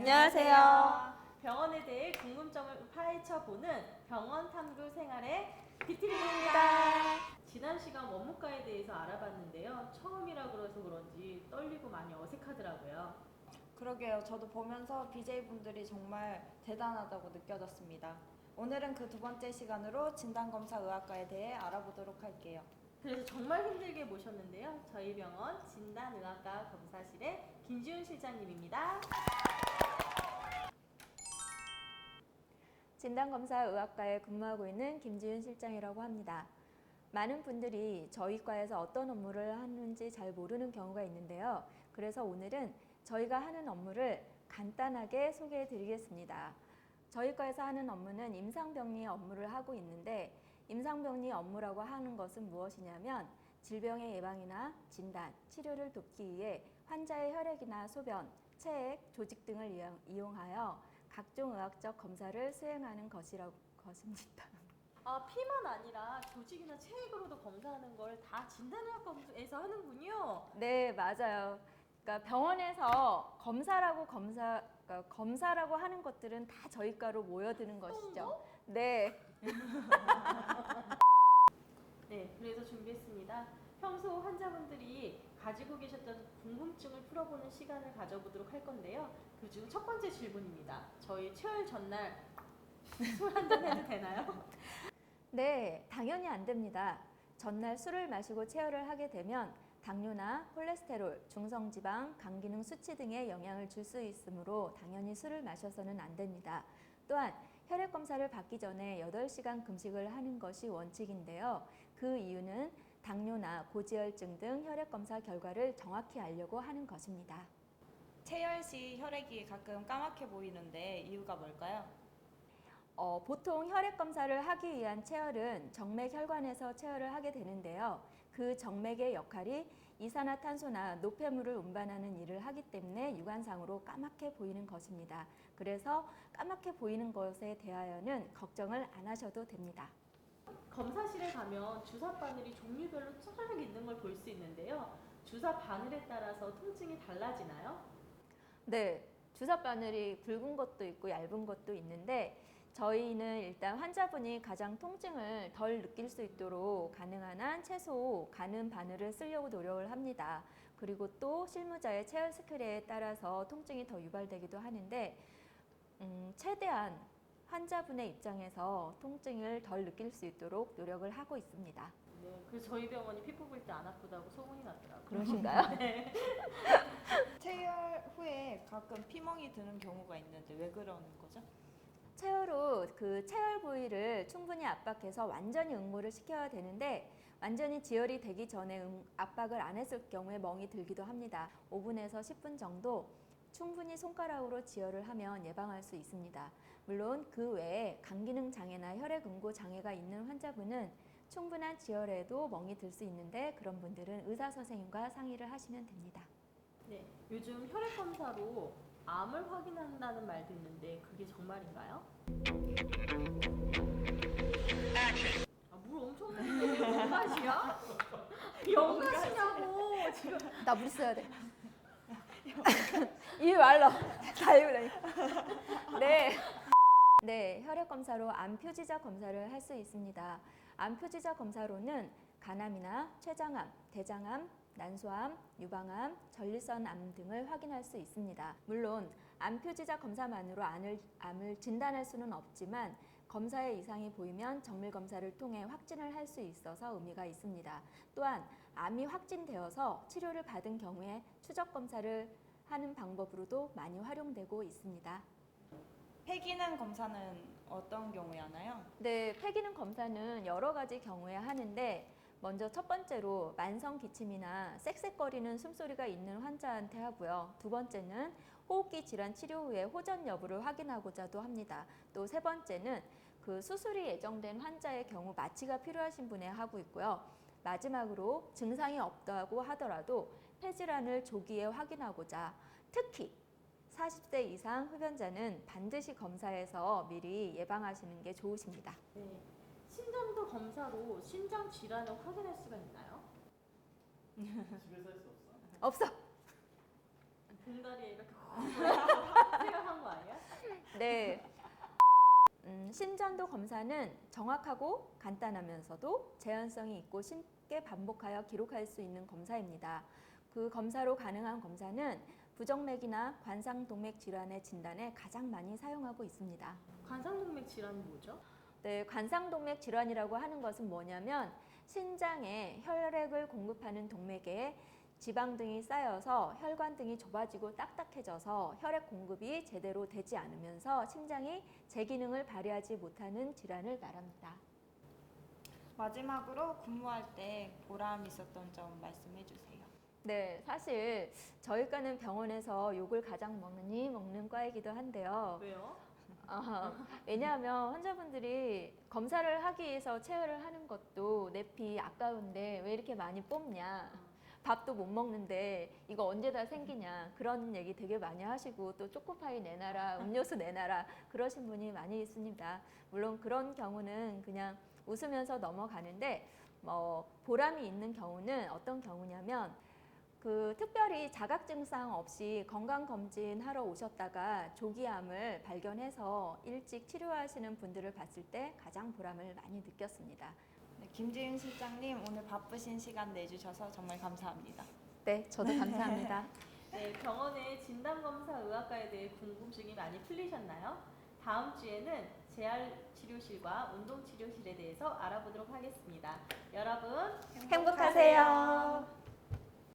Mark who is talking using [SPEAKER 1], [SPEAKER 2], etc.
[SPEAKER 1] 안녕하세요.
[SPEAKER 2] 병원에 대해 궁금점을 파헤쳐보는 병원 탐구 생활의 비티비입니다. 지난 시간 원무과에 대해서 알아봤는데요. 처음이라 그래서 그런지 떨리고 많이 어색하더라고요.
[SPEAKER 1] 그러게요. 저도 보면서 BJ분들이 정말 대단하다고 느껴졌습니다. 오늘은 그 두 번째 시간으로 진단검사의학과에 대해 알아보도록 할게요.
[SPEAKER 2] 그래서 정말 힘들게 모셨는데요. 저희 병원 진단의학과 검사실의 김지훈 실장님입니다.
[SPEAKER 3] 진단검사의학과에 근무하고 있는 김지윤 실장이라고 합니다. 많은 분들이 저희 과에서 어떤 업무를 하는지 잘 모르는 경우가 있는데요. 그래서 오늘은 저희가 하는 업무를 간단하게 소개해 드리겠습니다. 저희 과에서 하는 업무는 임상병리 업무를 하고 있는데, 임상병리 업무라고 하는 것은 무엇이냐면 질병의 예방이나 진단, 치료를 돕기 위해 환자의 혈액이나 소변, 체액, 조직 등을 이용하여 각종 의학적 검사를 수행하는 것입니다.
[SPEAKER 2] 피만 아니라 조직이나 체액으로도 검사하는 걸 다 진단의학과에서 하는군요.
[SPEAKER 3] 네, 맞아요. 그러니까 병원에서 검사라고 하는 것들은 다 저희 과로 모여드는 것이죠. 네.
[SPEAKER 2] 네, 그래서 준비했습니다. 평소 환자분들이 가지고 계셨던 궁금증을 풀어보는 시간을 가져보도록 할 건데요. 그중 첫 번째 질문입니다. 저희 체열 전날 술 한잔 해도 되나요?
[SPEAKER 3] 네, 당연히 안 됩니다. 전날 술을 마시고 체열을 하게 되면 당뇨나 콜레스테롤, 중성지방, 간기능 수치 등에 영향을 줄 수 있으므로 당연히 술을 마셔서는 안 됩니다. 또한 혈액 검사를 받기 전에 8시간 금식을 하는 것이 원칙인데요. 그 이유는 당뇨나 고지혈증 등 혈액 검사 결과를 정확히 알려고 하는 것입니다.
[SPEAKER 1] 체열 시 혈액이 가끔 까맣게 보이는데 이유가 뭘까요?
[SPEAKER 3] 보통 혈액 검사를 하기 위한 체열은 정맥 혈관에서 체열을 하게 되는데요. 그 정맥의 역할이 이산화탄소나 노폐물을 운반하는 일을 하기 때문에 육안상으로 까맣게 보이는 것입니다. 그래서 까맣게 보이는 것에 대하여는 걱정을 안 하셔도 됩니다.
[SPEAKER 2] 검사실에 가면 주사 바늘이 종류별로 쫙 있는 걸 볼 수 있는데요. 주사 바늘에 따라서 통증이 달라지나요?
[SPEAKER 3] 네, 주사 바늘이 굵은 것도 있고 얇은 것도 있는데 저희는 일단 환자분이 가장 통증을 덜 느낄 수 있도록 가능한 한 최소 가는 바늘을 쓰려고 노력을 합니다. 그리고 또 실무자의 체열 스킬에 따라서 통증이 더 유발되기도 하는데 최대한 환자분의 입장에서 통증을 덜 느낄 수 있도록 노력을 하고 있습니다.
[SPEAKER 2] 네, 그래서 저희 병원이 피 뽑을 때 안 아프다고 소문이 났더라고요.
[SPEAKER 3] 그러신가요?
[SPEAKER 2] 네.
[SPEAKER 1] 체열 후에 가끔 피멍이 드는 경우가 있는데 왜 그러는 거죠?
[SPEAKER 3] 체열 후 그 체열 부위를 충분히 압박해서 완전히 응고를 시켜야 되는데 완전히 지혈이 되기 전에 압박을 안 했을 경우에 멍이 들기도 합니다. 5분에서 10분 정도 충분히 손가락으로 지혈을 하면 예방할 수 있습니다. 물론 그 외에 간기능 장애나 혈액 응고 장애가 있는 환자분은 충분한 지혈에도 멍이 들 수 있는데 그런 분들은 의사 선생님과 상의를 하시면 됩니다.
[SPEAKER 2] 네, 요즘 혈액 검사로 암을 확인한다는 말도 있는데 그게 정말인가요? 물 엄청 먹는데 영가시야? 영가시냐고 지금.
[SPEAKER 3] 나 물 있어야 돼. 이 말로 다 읽으라니까. 네. 네, 혈액 검사로 암 표지자 검사를 할 수 있습니다. 암 표지자 검사로는 간암이나 췌장암, 대장암, 난소암, 유방암, 전립선암 등을 확인할 수 있습니다. 물론 암 표지자 검사만으로 암을 진단할 수는 없지만 검사에 이상이 보이면 정밀 검사를 통해 확진을 할 수 있어서 의미가 있습니다. 또한 암이 확진되어서 치료를 받은 경우에 추적 검사를 하는 방법으로도 많이 활용되고 있습니다.
[SPEAKER 1] 폐기능 검사는 어떤 경우에 하나요?
[SPEAKER 3] 네, 폐기능 검사는 여러 가지 경우에 하는데 먼저 첫 번째로 만성 기침이나 쌕쌕거리는 숨소리가 있는 환자한테 하고요. 두 번째는 호흡기 질환 치료 후에 호전 여부를 확인하고자도 합니다. 또 세 번째는 그 수술이 예정된 환자의 경우 마취가 필요하신 분에 하고 있고요. 마지막으로 증상이 없다고 하더라도 폐질환을 조기에 확인하고자 특히 40세 이상 흡연자는 반드시 검사해서 미리 예방하시는 게 좋으십니다.
[SPEAKER 2] 네, 심장도 검사로 심장 질환을 확인할 수가 있나요?
[SPEAKER 4] 집에서 할 수 없어?
[SPEAKER 3] 없어.
[SPEAKER 2] 봉다리에 이렇게 생각한 거
[SPEAKER 3] 네. 심전도 검사는 정확하고 간단하면서도 제한성이 있고 쉽게 반복하여 기록할 수 있는 검사입니다. 그 검사로 가능한 검사는 부정맥이나 관상동맥 질환의 진단에 가장 많이 사용하고 있습니다.
[SPEAKER 2] 관상동맥 질환이 뭐죠?
[SPEAKER 3] 네, 관상동맥 질환이라고 하는 것은 뭐냐면 신장에 혈액을 공급하는 동맥에 지방 등이 쌓여서 혈관 등이 좁아지고 딱딱해져서 혈액 공급이 제대로 되지 않으면서 심장이 제 기능을 발휘하지 못하는 질환을 말합니다.
[SPEAKER 1] 마지막으로 근무할 때 보람 있었던 점 말씀해 주세요.
[SPEAKER 3] 네, 사실 저희 과는 병원에서 욕을 가장 많이 먹는 과이기도 한데요.
[SPEAKER 2] 왜요?
[SPEAKER 3] 왜냐하면 환자분들이 검사를 하기 위해서 체열을 하는 것도 내 피 아까운데 왜 이렇게 많이 뽑냐. 밥도 못 먹는데 이거 언제 다 생기냐. 그런 얘기 되게 많이 하시고 또 초코파이 내놔라, 음료수 내놔라 그러신 분이 많이 있습니다. 물론 그런 경우는 그냥 웃으면서 넘어가는데 보람이 있는 경우는 어떤 경우냐면 특별히 자각 증상 없이 건강검진 하러 오셨다가 조기암을 발견해서 일찍 치료하시는 분들을 봤을 때 가장 보람을 많이 느꼈습니다.
[SPEAKER 1] 네, 김지윤 실장님 오늘 바쁘신 시간 내주셔서 정말 감사합니다.
[SPEAKER 3] 네, 저도 감사합니다.
[SPEAKER 2] 네, 병원의 진단검사의학과에 대해 궁금증이 많이 풀리셨나요? 다음 주에는 재활치료실과 운동치료실에 대해서 알아보도록 하겠습니다. 여러분
[SPEAKER 3] 행복하세요.